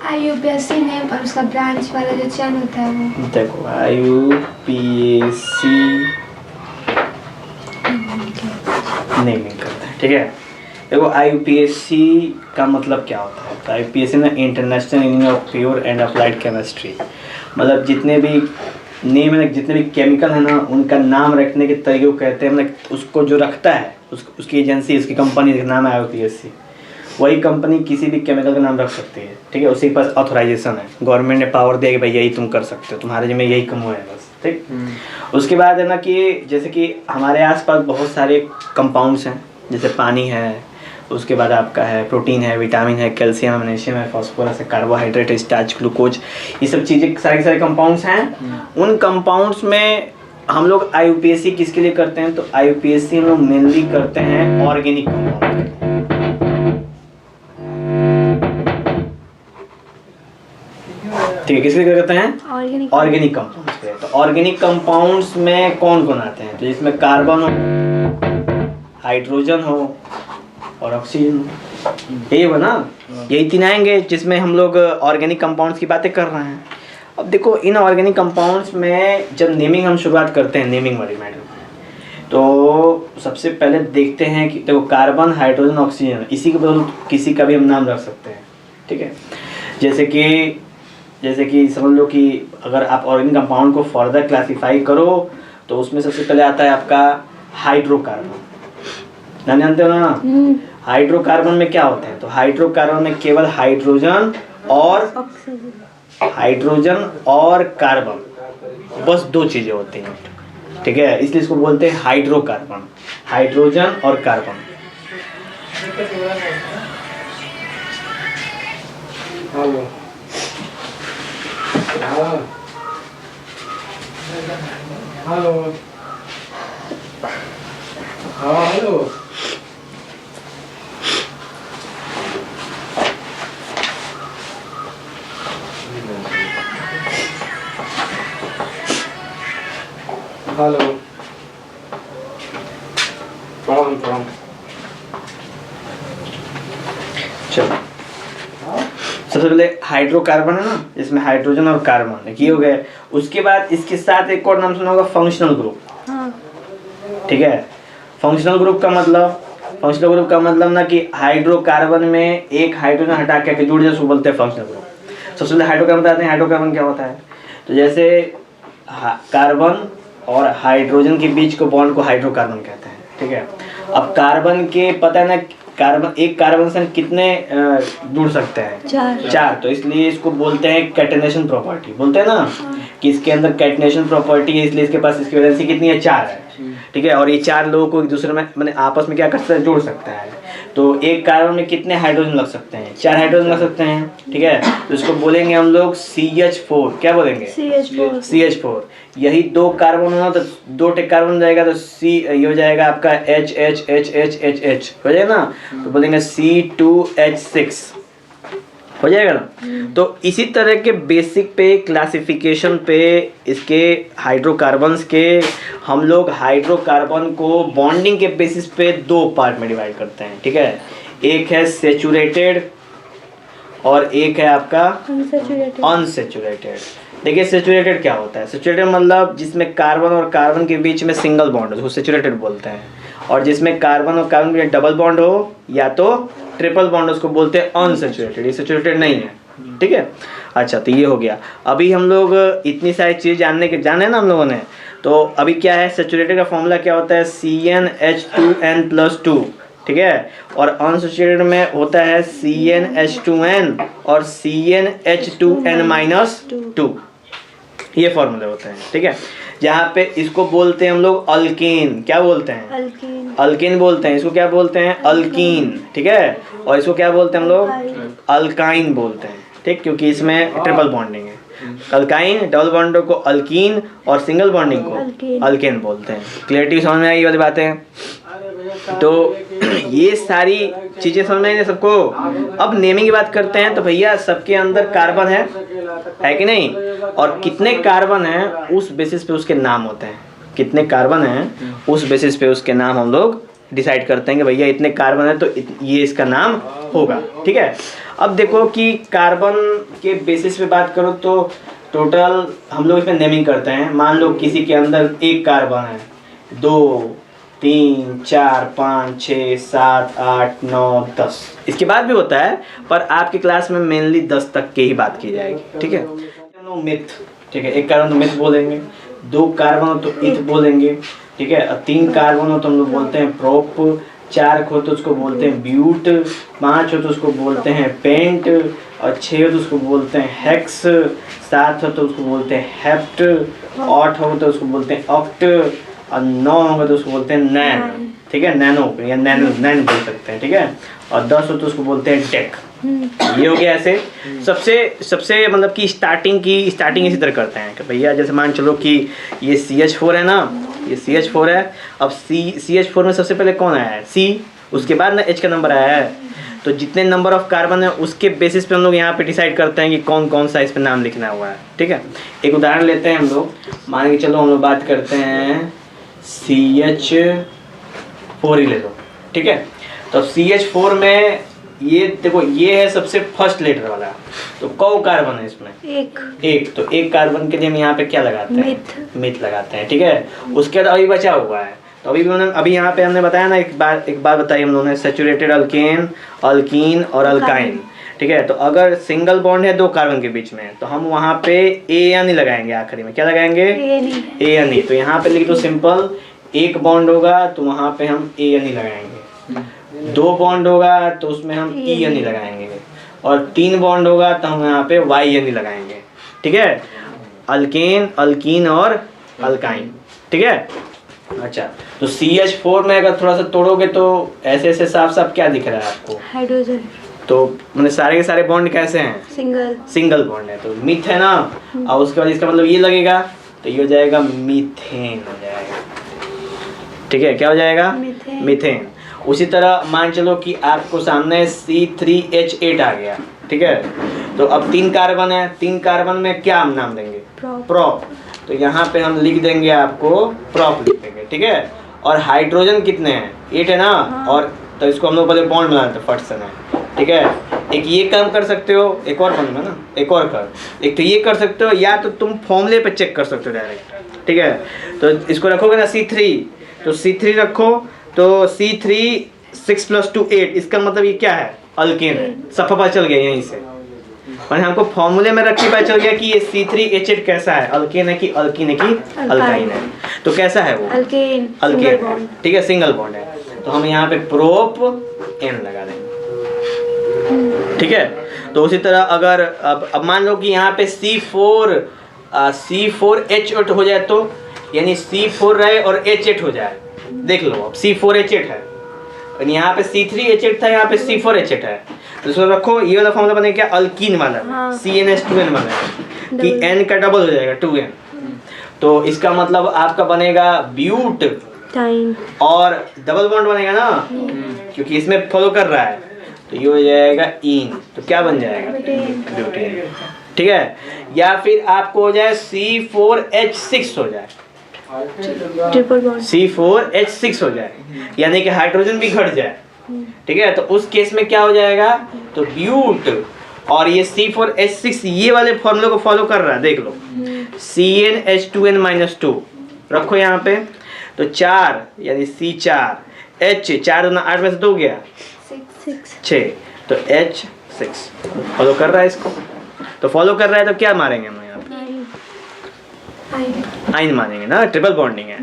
IUPAC name और उसका branch वाला जो चयन होता है वो। देखो IUPAC नेमिंग करते हैं, ठीक है। देखो IUPAC का मतलब क्या होता है, तो IUPAC ना international union of pure and applied chemistry, मतलब जितने भी नेम है, जितने भी केमिकल है ना, उनका नाम रखने के तरीके को कहते हैं, मतलब उसको जो रखता है उसकी एजेंसी, उसकी कंपनी का नाम है IUPAC। वही कंपनी किसी भी केमिकल का नाम रख सकती है, ठीक है। उसी के पास ऑथोराइजेशन है, गवर्नमेंट ने पावर दिया कि भाई यही तुम कर सकते हो, तुम्हारे जिम्मे यही कम हुआ है बस, ठीक। उसके बाद है ना कि जैसे कि हमारे आसपास बहुत सारे कंपाउंड्स हैं, जैसे पानी है, उसके बाद आपका है प्रोटीन है, विटामिन है, कैल्शियम, मैग्नीशियम है, फास्फोरस है, कार्बोहाइड्रेट, स्टार्च, ग्लूकोज, ये सब चीज़ें सारे के सारे कंपाउंड्स हैं। उन कंपाउंड्स में हम लोग IUPAC किसके लिए करते हैं, तो IUPAC हम लोग मेनली करते हैं ऑर्गेनिक कंपाउंड, ठीक है। किसके लिए करते हैं, ऑर्गेनिक कंपाउंड्स के। तो ऑर्गेनिक कंपाउंड्स में कौन कौन आते हैं, तो जिसमें कार्बन हो, हाइड्रोजन हो और ऑक्सीजन हो, यही बना, यही तीन आएंगे जिसमें हम लोग ऑर्गेनिक कंपाउंड्स की बातें कर रहे हैं। अब देखो इन ऑर्गेनिक कंपाउंड्स में जब नेमिंग हम शुरुआत करते हैं, नेमिंग वाली मैटर, तो सबसे पहले देखते हैं कि देखो कार्बन, हाइड्रोजन, ऑक्सीजन, इसी के बदले किसी का भी हम नाम रख सकते हैं, ठीक है। जैसे कि समझ लो कि अगर आप ऑर्गेनिक कंपाउंड को फर्दर क्लासीफाई करो तो उसमें सबसे पहले आता है आपका हाइड्रोकार्बन, ना जानते हो ना। हाइड्रोकार्बन में क्या होता है, तो हाइड्रोकार्बन में केवल हाइड्रोजन और कार्बन, बस दो चीजें होती हैं, ठीक है। इसलिए इसको बोलते हैं हाइड्रोकार्बन, हाइड्रोजन और कार्बन। हेलो हाँ हेलो हेलो प्रणाम। चलो सबसे पहले हाइड्रोकार्बन है ना, इसमें हाइड्रोजन और कार्बन ये हो गए। उसके बाद इसके साथ एक और नाम सुना होगा, फंक्शनल ग्रुप, ठीक है। फंक्शनल ग्रुप का मतलब ना कि हाइड्रोकार्बन में एक हाइड्रोजन हटा के जुड़ जाए, उसको बोलते हैं फंक्शनल ग्रुप। सबसे पहले हाइड्रोकार्बन बताते हैं, हाइड्रोकार्बन क्या होता है। तो जैसे कार्बन और हाइड्रोजन के बीच को बॉन्ड को हाइड्रोकार्बन कहते हैं, ठीक है। अब कार्बन के पता है ना, एक कार्बन से कितने जुड़ सकते हैं, चार। तो इसलिए इसको बोलते हैं कैटेनेशन प्रॉपर्टी, बोलते हैं ना कि इसके अंदर कैटेनेशन प्रॉपर्टी है, इसलिए इसके पास इसकी वैलेंसी कितनी है, 4 है, ठीक है। और ये 4 लोगों को एक दूसरे में मैंने आपस में क्या कर सकता है, जोड़ सकता है। तो एक कार्बन में कितने हाइड्रोजन लग सकते हैं, 4 हाइड्रोजन लग सकते हैं, ठीक है। तो इसको बोलेंगे हम लोग CH4, क्या बोलेंगे, CH4। यही 2 कार्बन होना तो 2 टेक कार्बन जाएगा, तो C ये हो जाएगा आपका HH हो जाएगा ना, तो बोलेंगे C2H6 हो जाएगा ना। तो इसी तरह के बेसिक पे क्लासिफिकेशन पे इसके हाइड्रोकार्बन्स के हम लोग हाइड्रोकार्बन को बॉन्डिंग के बेसिस पे 2 पार्ट में डिवाइड करते हैं, ठीक है। एक है सैचुरेटेड और एक है आपका अनसैचुरेटेड। देखिए सैचुरेटेड क्या होता है, सैचुरेटेड मतलब जिसमें कार्बन और कार्बन के बीच में सिंगल बॉन्ड हो, उसको सैचुरेटेड बोलते हैं। और जिसमें कार्बन और कार्बन के बीच डबल बॉन्ड हो या तो ट्रिपल बॉन्ड, उसको बोलते हैं अनसैचुरेटेड। ये सैचुरेटेड नहीं है, ठीक है। अच्छा तो ये हो गया। अभी हम लोग इतनी सारी चीज़ जाने ना हम लोगों ने, तो अभी क्या है, सैचुरेटेड का फॉर्मूला क्या होता है, CnH2n+2, ठीक है। और अनसैचुरेटेड में होता है CnH2n और CnH2n-2, ये फॉर्मूले होते हैं, ठीक है। जहाँ पे इसको बोलते हैं हम लोग अल्कीन, क्या बोलते हैं, अल्कीन बोलते हैं। इसको क्या बोलते हैं, अल्कीन, ठीक है। और इसको क्या बोलते हैं हम लोग, अल्काइन बोलते हैं, ठीक, क्योंकि इसमें ट्रिपल बॉन्डिंग है। अल्काइन, डबल बॉन्ड को अल्कीन और सिंगल बॉन्डिंग को अल्केन बोलते हैं। क्लियरिटी समझ में आई ये वाली बातें। तो ये सारी चीजें समझ में आई सबको। अब नेमिंग की बात करते हैं, तो भैया सबके अंदर कार्बन है कि नहीं, और कितने कार्बन हैं उस बेसिस पे उसके नाम होते हैं, कितने कार्बन हैं उस बेसिस पे उसके नाम हम लोग डिसाइड करते हैं कि भैया इतने कार्बन है तो ये इसका नाम होगा। ठीक है, अब देखो कि कार्बन के बेसिस पे बात करो तो टोटल हम लोग इसमें नेमिंग करते हैं। मान लो किसी के अंदर एक कार्बन है, 2 3 4 5 6 7 8 9 10, इसके बाद भी होता है पर आपकी क्लास में मेनली 10 तक के ही बात की जाएगी। ठीक है, मिथ, ठीक है, एक कार्बन तो मिथ बोलेंगे, 2 कार्बन हो तो इथ बोलेंगे। ठीक है, और 3 कार्बन हो तो हम लोग बोलते हैं प्रोप, 4 हो तो उसको बोलते हैं ब्यूट, 5 हो तो उसको बोलते हैं पेंट, और 6 हो तो उसको बोलते हैं हेक्स, 7 हो तो उसको बोलते हैं हेप्ट, 8 हो तो उसको बोलते हैं ऑक्ट, और 9 होगा तो उसको बोलते हैं नैन। ठीक है, नैनो या नैन बोल सकते हैं। ठीक है, और 10 हो तो उसको बोलते हैं टेक। ये हो गया। ऐसे सबसे मतलब कि स्टार्टिंग इसी तरह करते हैं कि भैया जैसे मान चलो कि ये CH4 है ना, ये CH4 है। अब CH4 में सबसे पहले कौन आया है? C, उसके बाद ना H का नंबर आया है। तो जितने नंबर ऑफ कार्बन है उसके बेसिस पे हम लोग यहाँ पे डिसाइड करते हैं कि कौन कौन सा इस पे नाम लिखना हुआ है। ठीक है, एक उदाहरण लेते हैं हम लोग, मान के चलो हम लोग बात करते हैं CH4 ही ले लो। ठीक है, तो CH4 में ये देखो ये है सबसे फर्स्ट लेटर वाला, तो कौ कार्बन है इसमें? एक। तो एक कार्बन के लिए हम यहाँ पे क्या लगाते हैं? मिथ लगाते हैं। ठीक है, उसके बाद अभी बचा हुआ है, तो अभी यहाँ पे हमने बताया ना, एक बार बताई हम लोगों ने, सैचुरेटेड अल्केन, अल्कीन और अल्काइन। ठीक है, तो अगर सिंगल बॉन्ड है 2 कार्बन के बीच में तो हम वहाँ पे AN लगाएंगे आखिरी में। क्या लगाएंगे? AN। तो यहाँ पे लिख दो सिंपल, 1 बॉन्ड होगा तो वहाँ पे हम AN लगाएंगे, 2 बॉन्ड होगा तो उसमें हम EN लगाएंगे, और 3 बॉन्ड होगा तो हम यहाँ पे YN लगाएंगे। ठीक है, अल्केन, अल्कीन और अल्काइन। ठीक है, अच्छा, तो CH4 में अगर थोड़ा सा तोड़ोगे तो ऐसे ऐसे साफ साफ क्या दिख रहा है आपको? हाइड्रोजन। तो मैंने सारे के सारे बॉन्ड कैसे हैं? सिंगल बॉन्ड है, तो मिथ है ना, और उसके बाद इसका मतलब ये लगेगा तो ये हो जाएगा मीथेन हो जाएगा। ठीक है, क्या हो जाएगा? मीथेन। उसी तरह मान चलो कि आपको सामने C3H8 आ गया। ठीक है, तो अब 3 कार्बन है, 3 कार्बन में क्या हम नाम देंगे? प्रोप। तो यहाँ पे हम लिख देंगे, आपको प्रोप लिख देंगे। ठीक है, और हाइड्रोजन कितने हैं? 8 है ना, और तो इसको हम लोग पहले बॉन्ड बनाते हैं फट से ना। ठीक है, एक ये काम कर सकते हो, एक और बन ना, एक और कर, एक तो ये कर सकते हो, या तो तुम फॉर्मूले पे चेक कर सकते हो डायरेक्ट। ठीक है, तो इसको रखोगे ना C3, तो C3 रखो, तो C3 6 + 2 8, इसका मतलब ये क्या है? अल्केन है। सब पता चल गया यहीं से, और हमको फॉर्मूले में रख के पता चल गया कि ये C3H8 कैसा है, अल्केन है कि अल्कीन है कि अल्काइन है। तो कैसा है वो? अल्केन है। ठीक है, सिंगल बॉन्ड है, तो हम यहाँ पे प्रोप N लगा देंगे। ठीक है, तो उसी तरह अगर अब मान लो कि यहाँ पे C4H8 हो जाए, तो यानी C4 रहे और H8 हो जाए। देख लो, अब C4H8 है, और यहाँ पे C3H8 था, यहाँ पे C4H8 है, तो इसको रखो। ये वाला फॉर्मूला बनेगा क्या? अल्कीन वाला, CnH2n बनेगा कि N का डबल हो जाएगा 2N। तो इसका मतलब आपका बनेगा ब्यूट, और डबल बॉन्ड बनेगा ना, क्योंकि इसमें फॉलो कर रहा है, तो ये हो जाएगा इन, तो क्या बन जाएगा? ब्यूटेन। ठीक है, या फिर आपको हो जाए C4H6 हो जाए, C4H6 हो जाए, यानी कि हाइड्रोजन भी घट जाए। ठीक है, तो उस केस में क्या हो जाएगा? तो ब्यूट, और ये C4H6 ये वाले फॉर्मूले को फॉलो कर रहा है, देख लो, CnH2n-2 रखो यहाँ पे, तो 4 यानी C4, H 4 × 8 में से 2 गया 6, तो H6 फॉलो कर रहा है इसको। तो फॉलो कर रहा है तो क्या मारेंगे हम यहाँ पे? आइन मानेंगे ना, ट्रिपल बॉन्डिंग है,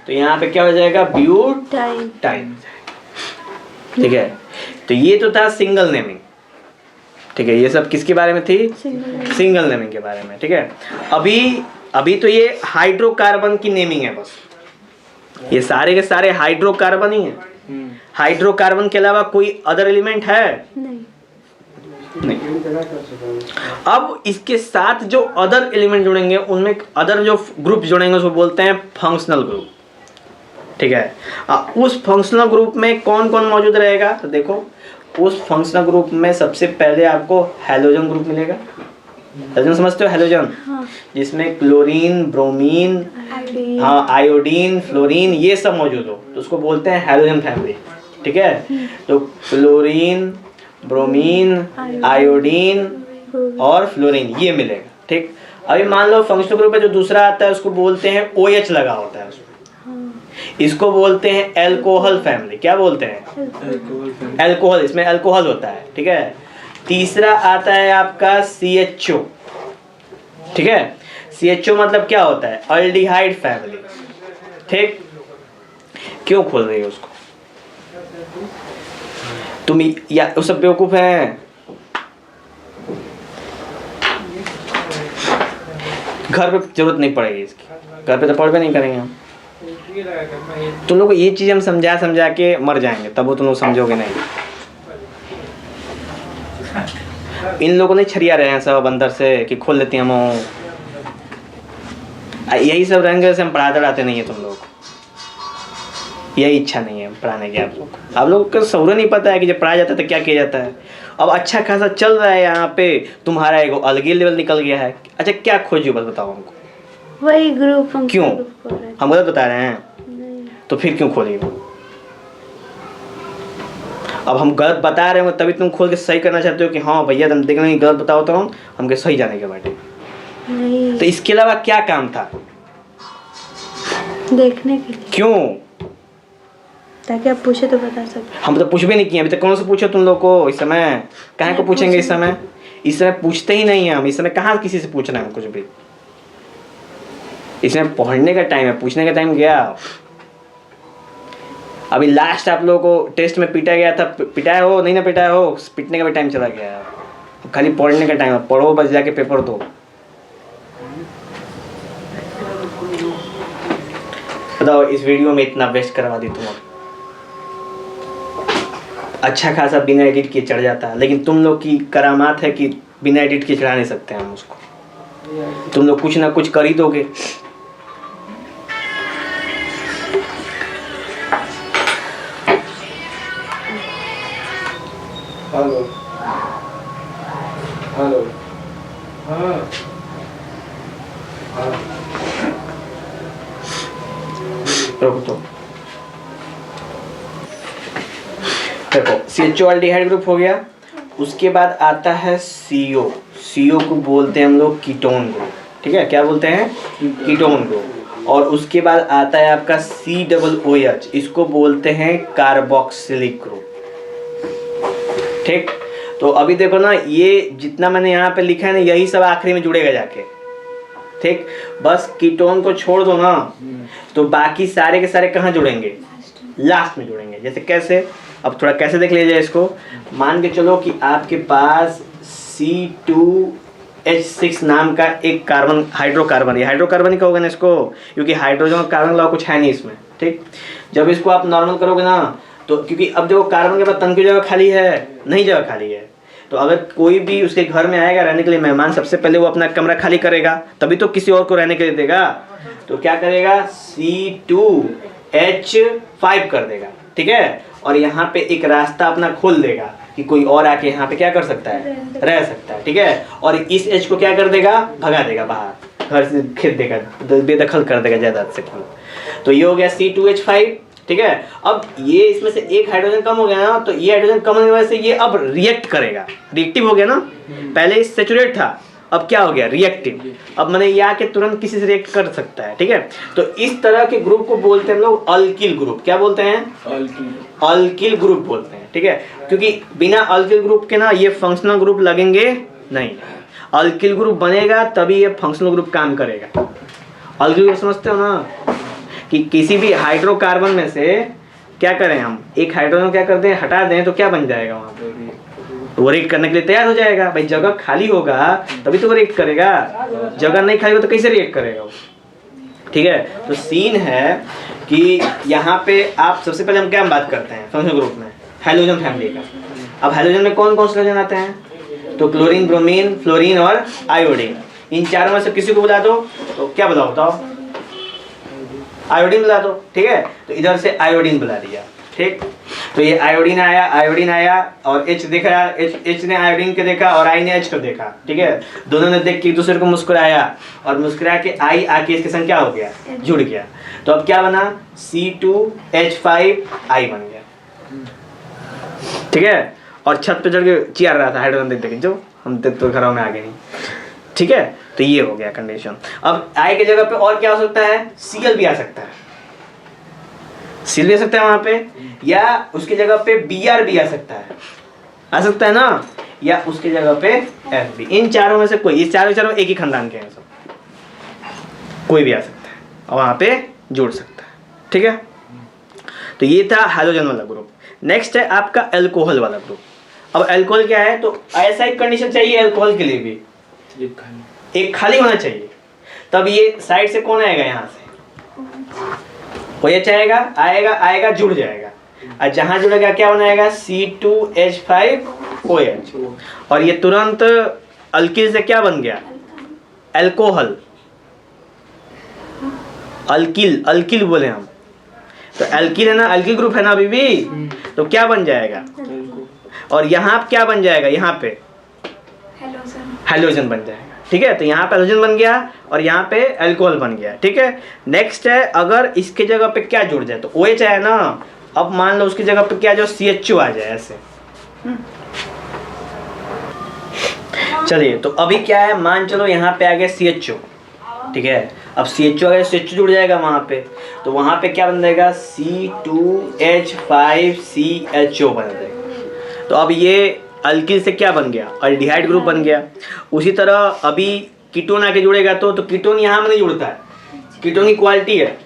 तो यहाँ पे क्या हो जाएगा? ब्यूटाइन। ठीक है, तो ये तो था सिंगल नेमिंग। ठीक है, ये सब किसके बारे में थी? सिंगल नेमिंग के बारे में। ठीक है, अभी तो ये हाइड्रोकार्बन की नेमिंग है बस, ये सारे के सारे हाइड्रोकार्बन ही है। हाइड्रोकार्बन के अलावा कोई अदर एलिमेंट है? नहीं। अब इसके साथ जो अदर एलिमेंट जुड़ेंगे, उनमें अदर जो ग्रुप जुड़ेंगे उसको बोलते हैं फंक्शनल ग्रुप। ठीक है, उस फंक्शनल ग्रुप में कौन कौन मौजूद रहेगा? तो देखो, उस फंक्शनल ग्रुप में सबसे पहले आपको हैलोजन ग्रुप मिलेगा। हेलोजन समझते हो, हेलोजन हाँ। जिसमें क्लोरीन, ब्रोमीन, हाँ आयोडीन, फ्लोरीन ये सब मौजूद हो तो उसको बोलते हैं हेलोजन फैमिली। ठीक है, तो क्लोरीन, ब्रोमीन, आयोडीन और फ्लोरीन ये मिलेगा। ठीक, अभी मान लो फंक्शनल ग्रुप है जो दूसरा आता है उसको बोलते हैं OH लगा होता है उसमें, इसको बोलते हैं एल्कोहल फैमिली। क्या बोलते हैं? एल्कोहल, इसमें अल्कोहल होता है। ठीक है, तीसरा आता है आपका CHO। ठीक है, CHO मतलब क्या होता है? Aldehyde family. ठीक, क्यों खोल रही हो उसको तुम? या वो सब बेवकूफ हैं। घर पे जरूरत नहीं पड़ेगी इसकी, घर पे तो पढ़ भी नहीं करेंगे हम। तुम लोग को ये चीज हम समझा समझा के मर जाएंगे, तब वो तुम लोग समझोगे नहीं। इन लोगों ने छरिया रहे हैं सब अंदर से कि खोल लेती हम, यही सब रहेंगे से हम पढ़ाते नहीं है तुम लोग। यही इच्छा नहीं है पढ़ाने की आप लोग को सौर नहीं पता है कि जब पढ़ाया जाता है तो क्या किया जाता है। अब अच्छा खासा चल रहा है यहाँ पे, तुम्हारा एगो अलगे लेवल निकल गया है। अच्छा क्या खोजी बस बताओ हमको। वही ग्रुप। क्यों? हम गलत बता रहे हैं? तो फिर क्यों खोली? अब हम गलत बता रहे हो तभी तुम खोल के सही करना चाहते हो कि हाँ भैया तुम देख नहीं गलत बताओ तो हमके सही जाने के बैठे। तो इसके अलावा क्या काम था? देखने के लिए। क्यों? ताकि आप पूछे तो बता सके। हम तो पूछ भी नहीं किए अभी तक। कौन से पूछो तुम लोग को इस समय? कहाँ को पूछेंगे इस समय? इस समय पूछते ही नहीं है हम। इस समय कहाँ किसी से पूछना है कुछ भी? इसमें पढ़ने का टाइम है, पूछने का टाइम गया। अभी लास्ट आप लोगों को टेस्ट में पीटा गया था, पिटाए हो नहीं ना पिटाए हो, पिटने का भी टाइम चला गया। अब खाली पढ़ने का टाइम है, पढ़ो बस जाके पेपर दो। बताओ इस वीडियो में इतना वेस्ट करवा दी तुम। अच्छा खासा बिना एडिट किए चढ़ जाता है, लेकिन तुम लोग की करामात है कि बिना एडिट किए चढ़ा नहीं सकते हम उसको। तुम लोग कुछ ना कुछ कर ही दोगे। हेलो हेलो हाँ रुको तो देखो, CHO अल्डिहाइड ग्रुप हो गया। उसके बाद आता है CO। CO को बोलते हैं हम लोग कीटोन ग्रुप। ठीक है, क्या बोलते हैं? Ketone group. और उसके बाद आता है आपका COOH, इसको बोलते हैं कार्बोक्सिलिक ग्रुप। ठीक, तो अभी देखो ना, ये जितना मैंने यहाँ पे लिखा है ना यही सब आखिरी में जुड़ेगा जाके। ठीक, बस कीटोन को छोड़ दो ना तो बाकी सारे के सारे कहाँ जुड़ेंगे? लास्ट में जुड़ेंगे। जैसे कैसे? अब थोड़ा कैसे देख लीजिए इसको। मान के चलो कि आपके पास C2H6 नाम का एक कार्बन, हाइड्रोकार्बन, ये हाइड्रोकार्बन ही कहोगे ना इसको, क्योंकि हाइड्रोजन और कार्बन अलावा कुछ है नहीं इसमें। ठीक, जब इसको आप नॉर्मल करोगे ना तो, क्योंकि अब देखो कार्बन के बाद तन की जगह खाली है नहीं, जगह खाली है, तो अगर कोई भी उसके घर में आएगा रहने के लिए मेहमान, सबसे पहले वो अपना कमरा खाली करेगा तभी तो किसी और को रहने के लिए देगा। तो क्या करेगा? C2H5 कर देगा। ठीक है, और यहाँ पे एक रास्ता अपना खोल देगा कि कोई और आके यहाँ पे क्या कर सकता है? रह सकता है। ठीक है, और इस H को क्या कर देगा? भगा देगा बाहर, घर से खेत देगा, बेदखल कर देगा जायदाद से। तो ये हो गया C2H5। ठीक है, अब ये इसमें से एक हाइड्रोजन कम हो गया ना, तो ये हाइड्रोजन कम होने की वजह से ये अब रिएक्ट करेगा, रिएक्टिव हो गया ना। पहले ये सैचुरेट था, अब क्या हो गया? रिएक्टिव। अब मैंने ये आके तुरंत किसी से रिएक्ट कर सकता है। ठीक है, तो इस तरह के ग्रुप को बोलते हैं हम लोग अल्किल ग्रुप। क्या बोलते हैं? अल्किल ग्रुप बोलते हैं। ठीक है, क्योंकि बिना अल्किल ग्रुप के ना ये फंक्शनल ग्रुप लगेंगे नहीं। अल्किल ग्रुप बनेगा तभी ये फंक्शनल ग्रुप काम करेगा। अल्किल ग्रुप समझते हो ना, कि किसी भी हाइड्रोकार्बन में से क्या करें हम, एक हाइड्रोजन क्या करते हैं? हटा दें तो क्या बन जाएगा वहाँ पे? वो रिएक्ट करने के लिए तैयार हो जाएगा। भाई जगह खाली होगा तभी तो वो रिएक्ट करेगा, जगह नहीं खाली हो तो कैसे रिएक्ट करेगा वो? ठीक है, तो सीन है कि यहाँ पे आप सबसे पहले हम क्या बात करते हैं फंक्शनल ग्रुप में? हेलोजन फैमिली का। अब हेलोजन में कौन कौन से हेलोजन आते हैं? तो क्लोरीन, ब्रोमीन, फ्लोरीन और आयोडीन। इन चारों में से किसी को बुला दो तो क्या बताओ? आयोडीन बुला दो। ठीक है, तो इधर से आयोडीन बुला दिया। ठीक, तो ये आयोडीन आया और H देखा, H ने आयोडीन को देखा और I ने H को देखा, ठीक है। दोनों ने देख के एक दूसरे को मुस्कुराया और मुस्कुरा के I आके इसके संग क्या हो गया, जुड़ गया। तो अब क्या बना, C2H5I बन गया, ठीक है। और छत पे चढ़ के चिल्ला रहा था हाइड्रोजन देख देख, जो हम तो घरों में आगे नहीं, ठीक है। तो ये हो गया कंडीशन। अब I की जगह पे और क्या हो सकता है, Cl भी आ सकता है, Cl भी आ सकता है वहां पे, या उसकी जगह पे Br भी आ सकता है ना, या उसकी जगह पे F भी। इन चारों में से कोई, इस चारों एक ही खानदान के हैं सब, कोई भी आ सकता है और वहां पे जुड़ सकता है, ठीक है। तो ये था हाइड्रोजन वाला ग्रुप। नेक्स्ट है आपका अल्कोहल वाला ग्रुप। अब अल्कोहल क्या है, तो ऐसा एक कंडीशन चाहिए अल्कोहल के लिए भी, एक खाली होना चाहिए। तब ये साइड से कौन आएगा, यहाँ से वो ये चाहेगा, आएगा जुड़ जाएगा, और जहां जुड़ेगा क्या बनाएगा, C2H5OH, और ये तुरंत अल्किल से क्या बन गया, अल्कोहल। अल्किल बोले हम, तो अल्किल है ना, अल्किल ग्रुप है ना अभी भी, तो क्या बन जाएगा, और यहाँ क्या बन जाएगा, यहाँ पे हैलोजन बन जाएगा, ठीक है। तो यहाँ पे हैलोजन बन गया और यहाँ पे अल्कोहल बन गया, ठीक है। नेक्स्ट है, अगर इसके जगह पे क्या जुड़ जाए, तो OH है ना, अब मान लो उसकी जगह पे क्या जो CHO आ जाए ऐसे। चलिए, तो अभी क्या है, मान चलो यहाँ पे आ गया CHO, ठीक है। अब CHO आ गया, CHO जुड़ जाएगा वहां पे, तो वहां पे क्या बन जाएगा, C2H5CHO बन जाएगा। तो अब ये अल्किल से क्या बन गया, अल्डिहाइड ग्रुप बन गया। उसी तरह अभी कीटोन आके जुड़ेगा, तो कीटोन यहाँ में नहीं जुड़ता है, कीटोन की क्वालिटी है,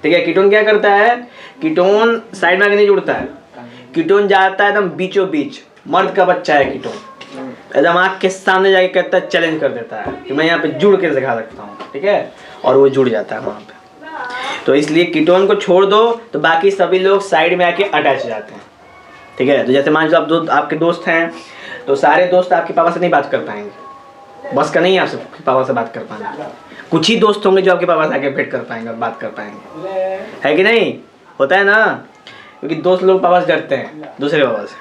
ठीक है। कीटोन क्या करता है, कीटोन साइड में आके नहीं जुड़ता है, कीटोन जाता है एकदम बीचों बीच, मर्द का बच्चा है कीटोन, एकदम आँख के सामने जाके कहता है, चैलेंज कर देता है कि मैं यहाँ पे जुड़ के दिखा सकता हूँ, ठीक है। और वो जुड़ जाता है वहाँ पे। तो इसलिए कीटोन को छोड़ दो तो बाकी सभी लोग साइड में आके अटैच हो जाते हैं, ठीक है। तो जैसे मान लो आप आपके दोस्त हैं, तो सारे दोस्त आपके पापा से नहीं बात कर पाएंगे, बस का नहीं है आपसे पापा से बात कर पाएंगे। कुछ ही दोस्त होंगे जो आपके पापा से आके भेंट कर पाएंगे और बात कर पाएंगे, है कि नहीं, होता है ना। क्योंकि दोस्त लोग पापा से डरते हैं, दूसरे पापा से,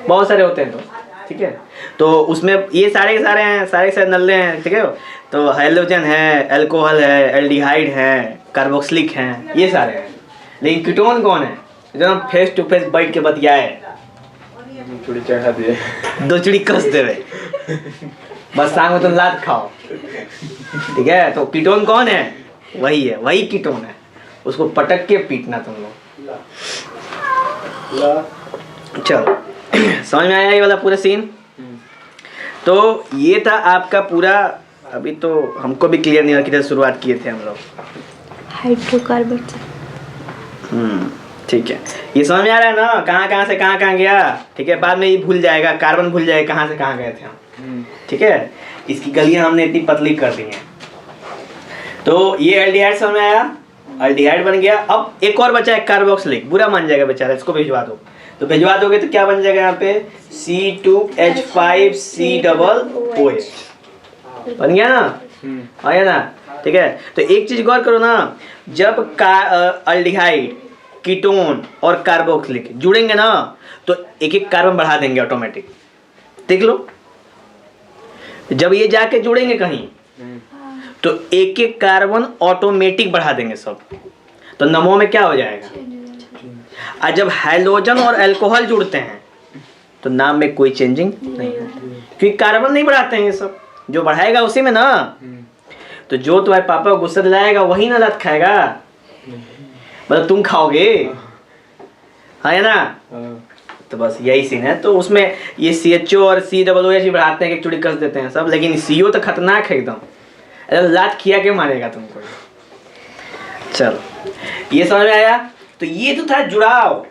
बहुत सारे होते हैं दोस्त, ठीक है। तो उसमें ये सारे के सारे हैं, सारे के सारे नल्ले हैं, ठीक है। तो हाइड्रोजन है, अल्कोहल है, एल्डिहाइड है, कार्बोक्सिलिक है, ये सारे हैं। लेकिन कीटोन कौन है, जो हम फेस टू फेस बैठ के बतियाए, चूड़ी चढ़ा दिए, 2 चूड़ी कस देवे, बस शाम में तुम लात खाओ, ठीक है। तो कीटोन कौन है, वही है, वही कीटोन है, उसको पटक के पीटना तुम लोग। चलो समझ में आया ये वाला पूरा सीन। तो ये था आपका पूरा, अभी तो हमको भी क्लियर नहीं हुआ किधर शुरुआत किए थे हम लोग, हाइड्रोकार्बन से। ठीक है, ये समझ में आ रहा है ना, कहाँ से कहाँ गया, ठीक है। बाद में ये भूल जाएगा, कार्बन भूल जाएगा कहाँ से कहाँ गए थे हम, ठीक है। इसकी गलियां हमने इतनी पतली कर दी हैं। तो ये एल्डिहाइड समझ में आया, एल्डिहाइड बन गया। अब एक और बचा है कार्बोक्सिलिक, बुरा मान जाएगा बेचारा, इसको भिजवा दो। तो भिजवा दोगे तो क्या बन जाएगा यहाँ पे, C2H5COOH बन गया ना, आया ना, ठीक है। तो एक चीज गौर करो ना, जब एल्डिहाइड, कीटोन और कार्बोक्सिलिक जुड़ेंगे ना, तो एक एक कार्बन बढ़ा देंगे ऑटोमेटिक, देख लो। जब ये जाके जुड़ेंगे कहीं, तो एक एक कार्बन ऑटोमेटिक बढ़ा देंगे सब, तो नमो में क्या हो जाएगा। और जब हाइड्रोजन और अल्कोहल जुड़ते हैं तो नाम में कोई चेंजिंग नहीं होती, क्योंकि कार्बन नहीं बढ़ाते हैं ये सब, जो बढ़ाएगा उसी में ना। तो जो तुम्हारे पापा को गुस्सा दिलाएगा वही ना लत खाएगा, मतलब तुम खाओगे, है ना। तो बस यही सीन है। तो उसमें ये CHO और COOH बढ़ाते हैं, एक चुड़ी कस देते हैं सब, लेकिन CO तो खतरनाक है एकदम, लात खिया के मारेगा तुमको। चलो ये समझ में आया। तो ये तो था जुड़ाव।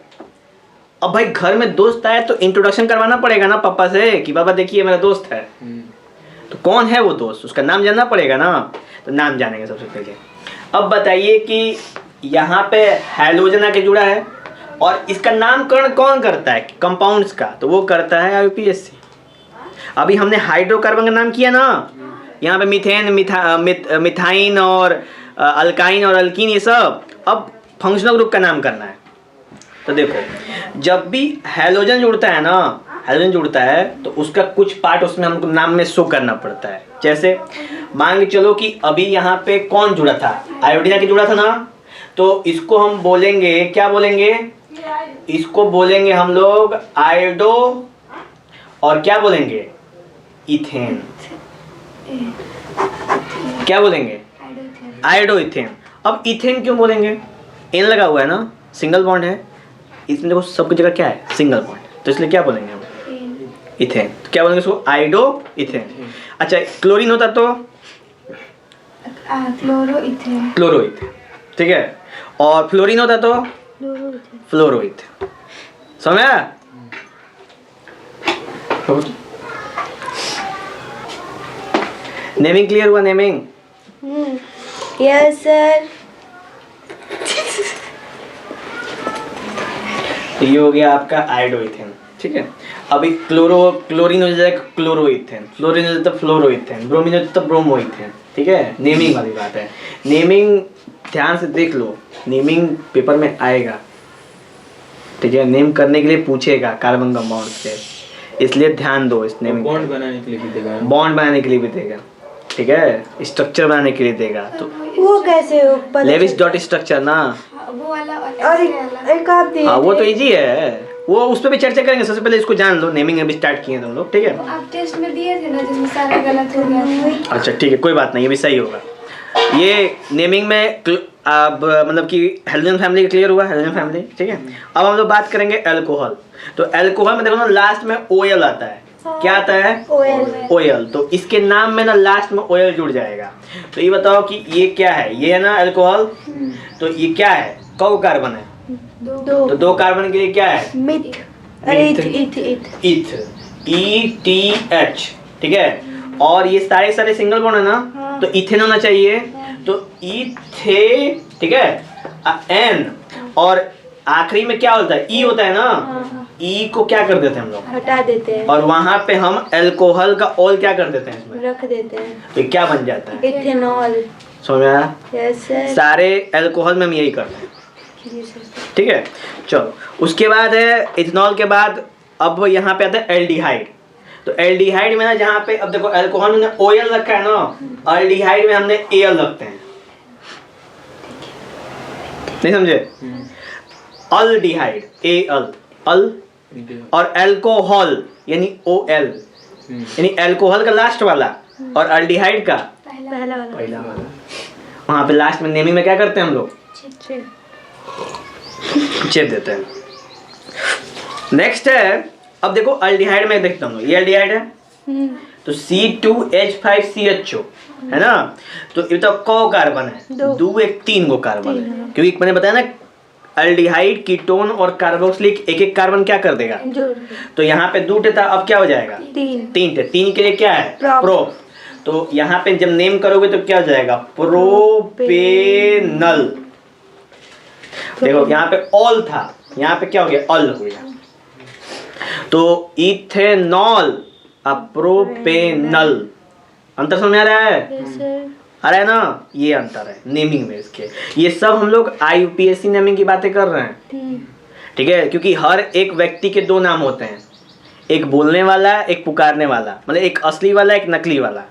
अब भाई घर में दोस्त आए तो इंट्रोडक्शन करवाना पड़ेगा ना पापा से कि पापा देखिए मेरा दोस्त है। तो कौन है वो दोस्त, उसका नाम जानना पड़ेगा ना। तो नाम जानेंगे सबसे पहले। अब बताइए कि यहाँ पे हाइड्रोजन आके जुड़ा है और इसका नामकरण कौन करता है कंपाउंड्स का, तो वो करता है IUPAC। अभी हमने हाइड्रोकार्बन का नाम किया ना, यहाँ पे मीथेन, मिथाइन और अल्काइन और अल्कीन, ये सब। अब फंक्शनल ग्रुप का नाम करना है। तो देखो जब भी हैलोजन जुड़ता है ना, हैलोजन जुड़ता है तो उसका कुछ पार्ट उसमें हमको नाम में शो करना पड़ता है। जैसे मान के चलो कि अभी यहाँ पे कौन जुड़ा था, आयोडीन आके जुड़ा था ना, तो इसको हम बोलेंगे, क्या बोलेंगे, इसको बोलेंगे हम लोग आयोडो और क्या बोलेंगे, इथेन। क्या बोलेंगे, आयोडो इथेन। अब इथेन क्यों बोलेंगे, एन लगा हुआ है ना, सिंगल बॉन्ड है इसमें, देखो सबकी जगह क्या है, सिंगल बॉन्ड, तो इसलिए क्या बोलेंगे हम, इथेन। तो क्या बोलेंगे इसको, आयोडो इथेन। अच्छा क्लोरीन होता तो क्लोरोइथेन। क्लोरोइथेन, ठीक है। और फ्लोरीन होता तो फ्लोरोइथेन। समझ में आया? नेमिंग क्लियर हुआ, नेमिंग? Yes sir. ये हो गया आपका आयोडोइथेन, ठीक है। अभी क्लोरीन हो जाएगा क्लोरोइथेन, फ्लोरीन हो जाता है फ्लोरोइथेन, ब्रोमीन हो जाता है ब्रोमोइथेन, ठीक है। नेमिंग वाली बात है। नेमिंग ध्यान से देख लो, नेमिंग पेपर में आएगा, ठीक है। नेम करने के लिए पूछेगा कार्बन कंपाउंड से, इसलिए ध्यान दो इस नेमिंग। बॉन्ड बनाने के लिए भी देगा, बॉन्ड बनाने के लिए भी देगा, ठीक है। स्ट्रक्चर बनाने के लिए देगा, तो वो कैसे हो, लेविस डॉट स्ट्रक्चर ना, वो वाला और एक आप दे, हाँ वो तो इजी है, वो उस पर भी चर्चा करेंगे। सबसे पहले इसको जान लो, नेमिंग अभी स्टार्ट किए तुम लोग, ठीक है। आप टेस्ट में दिए थे ना जिसमें सारा गलत हो गया था। अच्छा ठीक है, कोई बात नहीं, ये भी सही होगा। ये नेमिंग में अब मतलब कि हेलोजन फैमिली क्लियर हुआ, हेलोजन फैमिली, ठीक है। अब हम लोग बात करेंगे अल्कोहल। तो अल्कोहल में देखो ना लास्ट में ओएल आता है, क्या आता है, ओएल। तो इसके नाम में ना लास्ट में ओएल जुड़ जाएगा। तो ये बताओ कि ये क्या है, ये है ना अल्कोहल, तो ये क्या है, कौ कार्बन है, तो दो कार्बन के लिए क्या है, मिथ, अरे इथ, इथ, ETH, ठीक है। और ये सारे सिंगल बॉन्ड है ना, तो इथेन होना चाहिए, तो इथे, ठीक है, एन। और आखिरी में क्या होता है, ई होता है ना, ई को क्या कर देते हैं हम लोग, हटा देते हैं, और वहां पे हम अल्कोहल का ऑल क्या कर देते हैं इसमें, रख देते हैं, तो क्या बन जाता है, इथेनॉल। समझ में आया? Yes sir. सारे अल्कोहल में हम यही करते हैं, ठीक है। चलो उसके बाद है इथेनॉल के बाद अब यहाँ पे आता है एल्डिहाइड। तो एल्डिहाइड में ना जहाँ पे अब देखो अल्कोहल में ओएल रखा है ना, एल्डिहाइड में हमने एल रखते हैं, नहीं समझे, अल्डिहाइड एल अल, और अल्कोहल यानी OL, यानी अल्कोहल का लास्ट वाला और एल्डिहाइड का पहला वाला। वहाँ पे लास्ट में नेमिंग में क्या करते हैं हम लोग, चेप देते हैं। नेक्स्ट है, अब देखो अल्डिहाइड में देखता हूँ, ये अल्डिहाइड है, तो C2H5CHO है ना, तो ये तो कौ कार्बन है, दो एक तीन गो कार्बन है, क्योंकि मैंने बताया ना अल्डिहाइड कीटोन और कार्बोक्सिलिक एक एक कार्बन क्या कर देगा, तो यहाँ पे दो था, अब क्या हो जाएगा, तीन थे, तीन के लिए क्या है, प्रो। तो यहाँ पे जब नेम करोगे तो क्या हो जाएगा, प्रोपेनल। देखो यहाँ पे ऑल था, यहाँ पे क्या हो गया, ऑल हो गया, तो इथेनॉल अब प्रोपेनल। अंतर समझ आ रहा है, आ रहा है ना, ये अंतर है नेमिंग में इसके। ये सब हम लोग IUPAC नेमिंग की बातें कर रहे हैं, ठीक है, क्योंकि हर एक व्यक्ति के दो नाम होते हैं, एक बोलने वाला, एक पुकारने वाला, मतलब एक असली वाला, एक नकली वाला।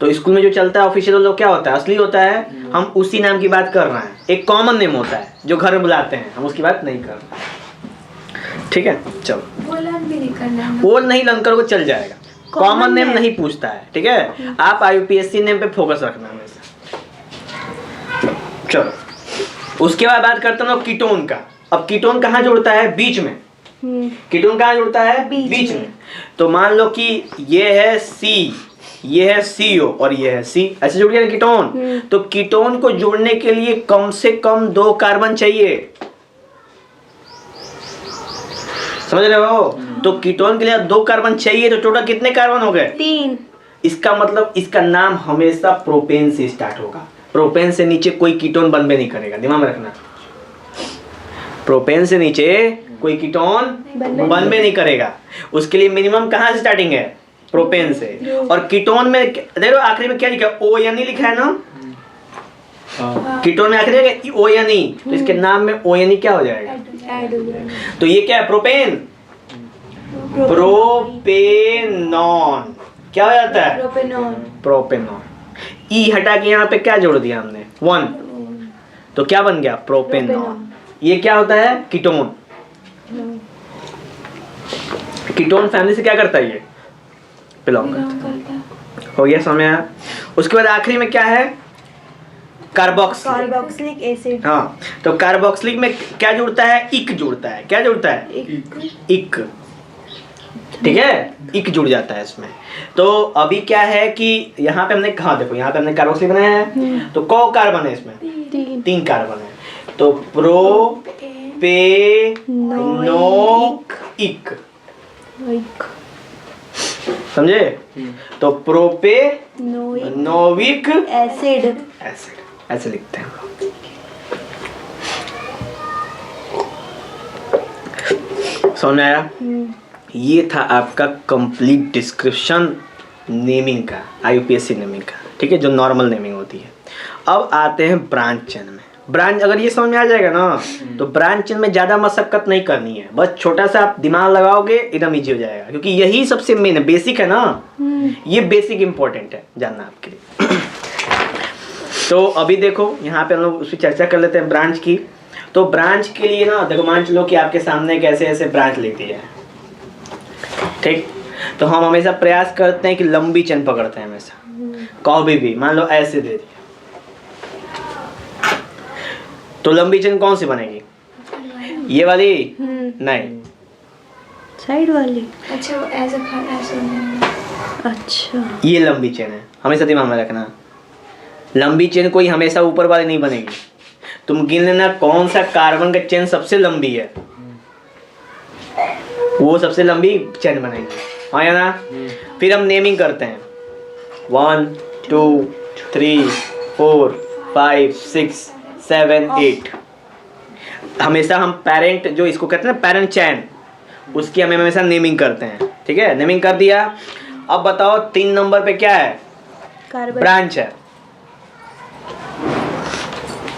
तो स्कूल में जो चलता है ऑफिशियल लोग क्या होता है, असली होता है, हम उसी नाम की बात कर रहे हैं। एक कॉमन नेम होता है जो घर में बुलाते हैं, हम उसकी बात नहीं कर रहे, ठीक है। चलो वो नहीं लर्न करोगे चल जाएगा, कॉमन नेम नहीं पूछता है, ठीक है। आप IUPAC नेम पे फोकस रखना हमेशा। चलो उसके बाद बात करते हैं कीटोन का। अब कीटोन कहाँ जुड़ता है, बीच में। कीटोन कहाँ जुड़ता है, बीच में। तो मान लो कि ये है C, ये है CO और ये है C, ऐसे जुड़ गया कीटोन। तो कीटोन को जोड़ने के लिए कम से कम 2 कार्बन चाहिए, समझ रहे हो। तो कीटोन के लिए 2 कार्बन चाहिए, तो टोटल कितने कार्बन हो गए, 3। इसका मतलब इसका नाम हमेशा प्रोपेन से स्टार्ट होगा। प्रोपेन से नीचे कोई कीटोन बनबे नहीं करेगा, दिमाग में रखना। प्रोपेन से नीचे कोई कीटोन बनबे नहीं करेगा। उसके लिए मिनिमम कहाँ से स्टार्टिंग है, प्रोपेन से। और कीटोन में देखो आखिरी में क्या लिखा है, ONE लिखा है ना, कीटोन में आखिरी O N E, तो इसके नाम में O N E क्या हो जाएगा, ऐड हो जाएगा। तो ये क्या है? Propane, propanone. क्या हो जाता है? प्रोपेनॉन। प्रोपेनॉन। ई हटा के यहाँ पे क्या जोड़ दिया हमने? 1, तो क्या बन गया? प्रोपेनॉन। ये क्या होता है? कीटोन। कीटोन फैमिली से क्या करता है? ये बिलोंग करता है। हो गया, समझ में आया? उसके बाद आखिरी में क्या है? कार्बोक्सिलिक। Carboxylic acid. हाँ, तो कार्बोक्सिलिक में क्या जुड़ता है? इक जुड़ता है। क्या जुड़ता है? इक। ठीक है, इक जुड़ जाता है इसमें। तो अभी क्या है कि यहाँ पे हमने, हाँ देखो यहाँ पे हमने कार्बोक्सिलिक बनाया है, तो कौ कार्बन है इसमें? 3 कार्बन है। तो प्रोपेनोइक, समझे? तो प्रोपेनोइक एसिड। एसिड, ऐसे लिखते हैं हम लोग। समझ में आया? ये था आपका कंप्लीट डिस्क्रिप्शन नेमिंग का, IUPAC नेमिंग का। ठीक है, जो नॉर्मल नेमिंग होती है। अब आते हैं ब्रांच चेन में। ब्रांच अगर ये समझ में आ जाएगा ना, तो ब्रांच चेन में ज़्यादा मशक्कत नहीं करनी है, बस छोटा सा आप दिमाग लगाओगे एकदम ईजी हो जाएगा, क्योंकि यही सबसे मेन है, बेसिक है ना। ये बेसिक इंपॉर्टेंट है जानना आपके लिए। तो अभी देखो यहाँ पे हम लोग उस पर चर्चा कर लेते हैं ब्रांच की। तो ब्रांच के लिए ना देखो, मान चलो कि आपके सामने कैसे ऐसे ब्रांच लिख दी है, ठीक? तो हम हमेशा प्रयास करते हैं कि लंबी चेन पकड़ते हैं हमेशा। कभी भी मान लो ऐसे दे दिया, तो लंबी चेन कौन सी बनेगी? ये वाली? नहीं, साइड वाली। अच्छा, वो ऐसे अच्छा, ये लंबी चेन है, हमेशा दिमाग में रखना। लंबी चेन कोई हमेशा ऊपर वाली नहीं बनेगी। तुम गिन लेना कौन सा कार्बन का चेन सबसे लंबी है, वो सबसे लंबी चेन बनेगी। हाँ या ना? फिर हम नेमिंग करते हैं 1 2 3 4 5 6 7 8। हमेशा हम पेरेंट, जो इसको कहते हैं ना पेरेंट चेन, उसकी हम हमेशा नेमिंग करते हैं। ठीक है, नेमिंग कर दिया। अब बताओ 3 नंबर पे क्या है? कार्बन। ब्रांच है।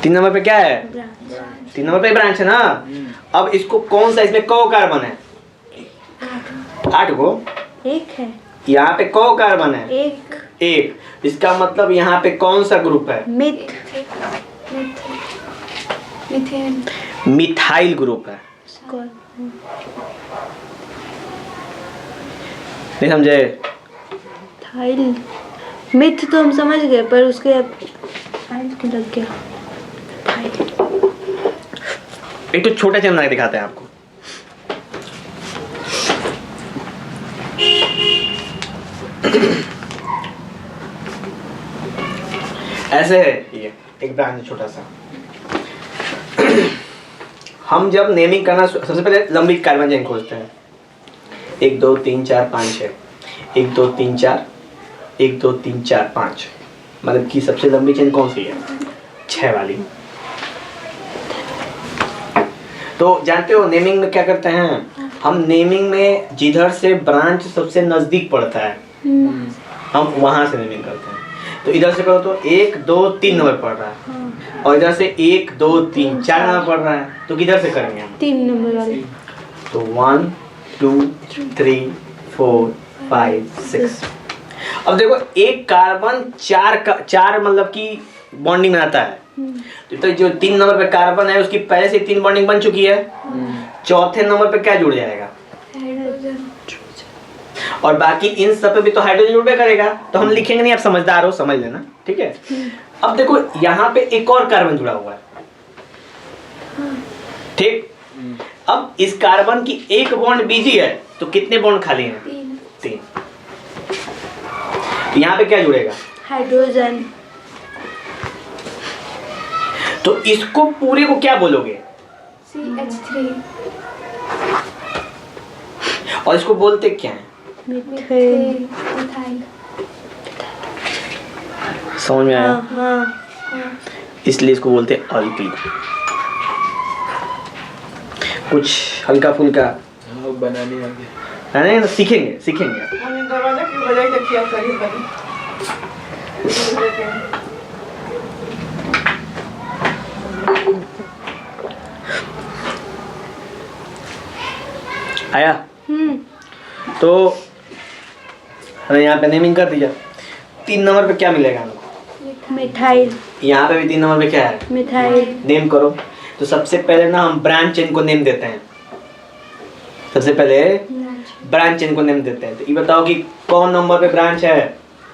3 नंबर पे क्या है? 3 नंबर पे ब्रांच है ना। अब इसको कौन सा, इसमें कौ कार्बन है? 8 को। एक है यहाँ पे कौ कार्बन है? एक। इसका मतलब यहाँ पे कौन सा ग्रुप है? मीथेन। मिथाइल ग्रुप है। नहीं समझे? थाइल। मिथ तो हम समझ गए, पर उसके थाइल क्यों लग गया? थाइल। एक तो छोटा चेन बना के दिखाते हैं आपको। ऐसे है ये एक ब्रांच छोटा सा। हम जब नेमिंग करना, सबसे पहले लंबी कार्बन चेन खोजते हैं। 1 2 3 4 5 6, 1 2 3 4, 1 2 3 4 5, मतलब कि सबसे लंबी चेन कौन सी है? 6 वाली। तो जानते हो नेमिंग में क्या करते हैं हम? नेमिंग में जिधर से ब्रांच सबसे नजदीक पड़ता है, हम वहां से नेमिंग करते हैं। तो इधर से करो तो 1 2 3 नंबर पड़ रहा है, और इधर से 1 2 3 4 नंबर पड़ रहा है, तो किधर से करेंगे हम? 3 नंबर वाली। तो 1 2 3 4 5 6। अब देखो एक कार्बन 4 मतलब कि बॉन्डिंग बनाता है। तो जो 3 नंबर पे कार्बन है उसकी पहले से 3 बॉन्डिंग बन चुकी है। चौथे नंबर पे क्या जुड़ जाएगा? हाइड्रोजन। और बाकी इन सब पे भी तो हाइड्रोजन जुड़बे करेगा, तो हम लिखेंगे नहीं, आप समझदार हो समझ लेना, ठीक है। अब देखो यहाँ पे एक और कार्बन जुड़ा हुआ है, ठीक। अब इस कार्बन की एक बॉन्ड बिजी है, तो कितने बॉन्ड खाली हैं? 3। यहाँ पे क्या जुड़ेगा? हाइड्रोजन। तो इसको पूरे को क्या बोलोगे? CH3। और इसको बोलते क्या है? मिथाइल। मिथाइल। समझ में आया? हाँ। इसलिए इसको बोलते हैं अल्कीन। कुछ हल्का फुल्का बनाने आगे है ना, सीखेंगे। दरवाजा की बजाई देखिए आप करीब बनी। आया? तो हमने यहाँ पे नेमिंग कर दिया। 3 नंबर पे क्या मिलेगा हमको? मिथाइल। यहाँ पे भी 3 नंबर पे क्या है? मिथाइल। नेम करो। तो सबसे पहले ना हम ब्रांच चेन को नेम देते हैं। सबसे पहले ब्रांच चेन को नेम देते हैं। तो ये बताओ कि कौन नंबर पे ब्रांच है?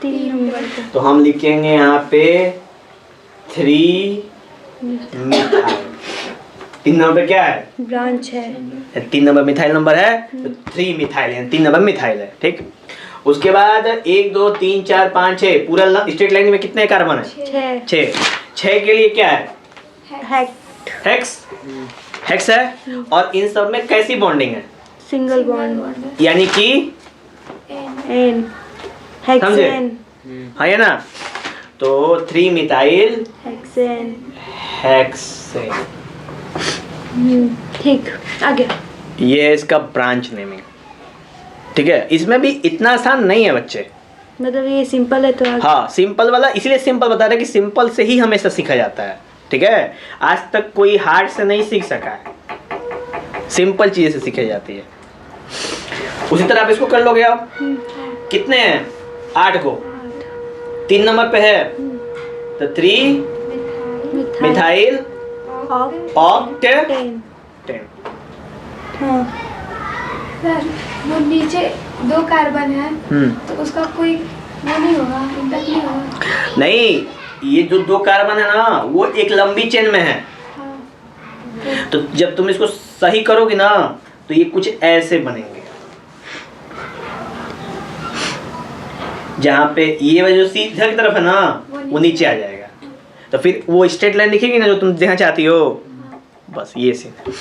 3 नंबर पे। तो हम लिखेंगे यहाँ पे 3 मिथाइल। 3 नंबर पे क्या है? ब्रांच है। 3 नंबर मिथाइल नंबर है तो 3 मिथाइल है, 3 नंबर मिथाइल है। ठीक, उसके बाद 1 2 3 4 5 6 पूरा स्ट्रेट लाइन में कितने कार्बन है? 6 के लिए क्या है? हेक्स। हेक्स है। और इन सब में कैसी बॉन्डिंग है? सिंगल बॉन्ड, यानी कि एन, हेक्सेन। हाँ है ना? तो 3 मिथाइल हेक्सेन। हेक्सेन। ठीक, आगे। ये है इसका ब्रांच नेमिंग। ठीक है, इसमें भी इतना आसान नहीं है बच्चे। मतलब ये सिंपल है तो आगे। हाँ, सिंपल वाला इसलिए सिंपल बता रहे कि सिंपल से ही हमेशा सीखा जाता है। ठीक है, आज तक कोई हार्ड से नहीं सीख सका है, सिंपल चीजें से सीखी जाती है। उसी तरह आप इसको कर लोगे। आप कितने हैं? 8 को 3 नंबर पे है तो 3 मिथाइल ऑक्टेट 10। हाँ। सर वो नीचे 2 कार्बन है तो उसका कोई वो नहीं होगा, इम्पैक्ट नहीं होगा? नहीं, ये जो 2 कार्बन है ना वो एक लंबी चेन में है। हाँ। तो जब तुम इसको सही करोगे ना तो ये कुछ ऐसे बनेंगे, जहाँ पे ये वाला जो सीधा की तरफ है ना वो नीचे आ जाएगा। तो फिर वो स्ट्रेट लाइन दिखेगी ना जो तुम देखना चाहती हो, बस ये सीन।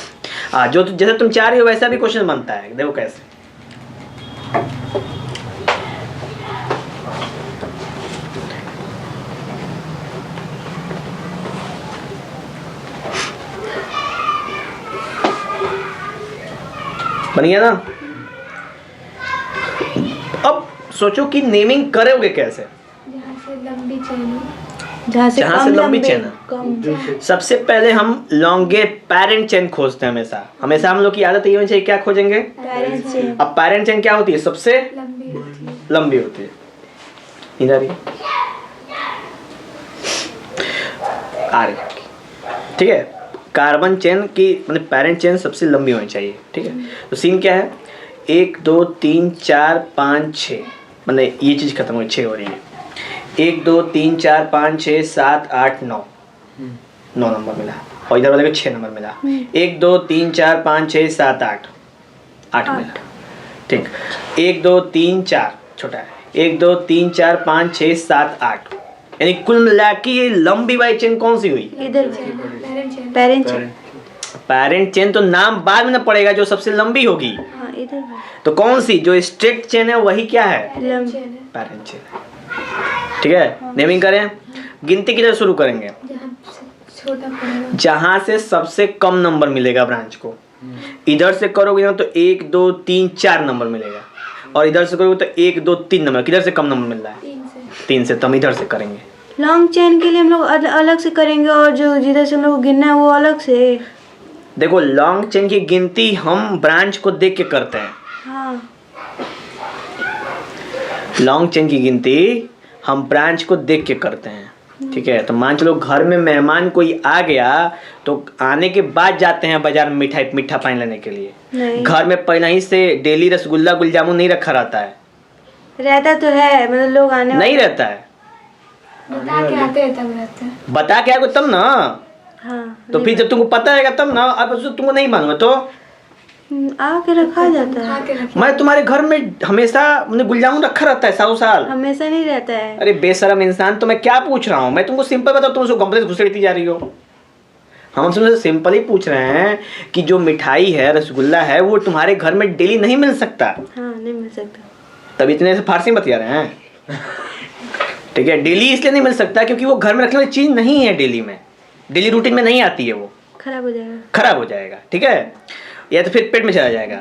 हाँ, जो जैसे तुम चाह रही हो वैसा भी क्वेश्चन बनता है। देखो कैसे। बन गया ना? अब सोचो कि नेमिंग करोगे कैसे? जहाँ से लंबी चेन है। जहाँ से लंबी चेन है। कम। सबसे पहले हम लॉन्गे पेरेंट चेन खोजते हैं। हमेशा हम लोग की आदत ये होनी चाहिए, क्या खोजेंगे? Parent chain. अब पेरेंट चेन क्या होती है? सबसे लंबी होती है। लंबी होती है। इधर ही आ रही, ठीक है। कार्बन चेन की मतलब पेरेंट चेन सबसे लंबी होनी चाहिए। ठीक है, तो सीन क्या है? 1 2 3 4 5 6 मतलब ये चीज खत्म हुई, 6 हो रही है। 1 2 3 4 5 6 7 8 9 9 नंबर मिला और इधर वाले को 6 नंबर मिला। 1 2 3 4 5 6 7 8 8 मिला। ठीक, 1 2 3 4 छोटा है। 1 2 3 4 5 6 7 8 यानी कुल मिला के ये लंबी वाली चेन कौन सी हुई? इधर पेरेंट चेन। पेरेंट चेन तो नाम बाद में ना पड़ेगा, जो सबसे लंबी होगी। हाँ, इधर तो कौन सी? जो स्ट्रेट चेन है वही क्या है? लंबी। Parent chain. ठीक है, नेमिंग करें। गिनती किधर शुरू करेंगे? जहाँ से छोटा पड़ेगा। जहां से सबसे कम नंबर मिलेगा ब्रांच को। इधर से करोगे ना तो 1 2 3 4 नंबर मिलेगा और इधर से करोगे तो 1 2 3 नंबर। किधर से कम नंबर मिल रहा है? 3 से। तो हम इधर से करेंगे। लॉन्ग चेन के लिए हम लोग अलग से करेंगे और जो जिधर से हम लोग गिनना है वो अलग से। देखो, लॉन्ग चेन की गिनती हम ब्रांच को देख के करते हैं। हाँ। लॉन्ग चेन की गिनती हम ब्रांच को देख के करते हैं। ठीक है, तो मान चलो घर में मेहमान कोई आ गया तो आने के बाद जाते हैं बाजार में मीठा पानी लेने के लिए। नहीं। घर में पहले ही से डेली रसगुल्ला गुलजामुन नहीं रखा रहता है। रहता तो है, मतलब लोग आने नहीं रहता है। बता के आते हैं तब रहते हैं। बता के आगे तब ना। हाँ। तो फिर जब तुमको पता रहेगा तब ना। अब तुमको नहीं मालूम तो आके रखा जाता है। खा के रखिए। मैं तुम्हारे घर में हमेशा गुलजामुन रखा रहता है सालों साल। हमेशा नहीं रहता है। अरे बेशरम इंसान, तो मैं क्या पूछ रहा हूँ? मैं तुमको सिंपल बताऊँ, तुम उसको कॉम्प्लेक्स घुसेड़ती जा रही हो। हम तुमसे सिंपल ही पूछ रहे हैं कि जो मिठाई है, रसगुल्ला है, वो तुम्हारे घर में डेली नहीं मिल सकता। हाँ, नहीं मिल सकता। तब इतने से फारसी बतिया रहे हैं। ठीक है, डेली इसलिए नहीं मिल सकता क्योंकि वो घर में रखने वाली चीज नहीं है। डेली रूटीन में नहीं आती है, वो खराब हो जाएगा। खराब हो जाएगा। ठीक है, या तो फिर पेट में चला जाएगा।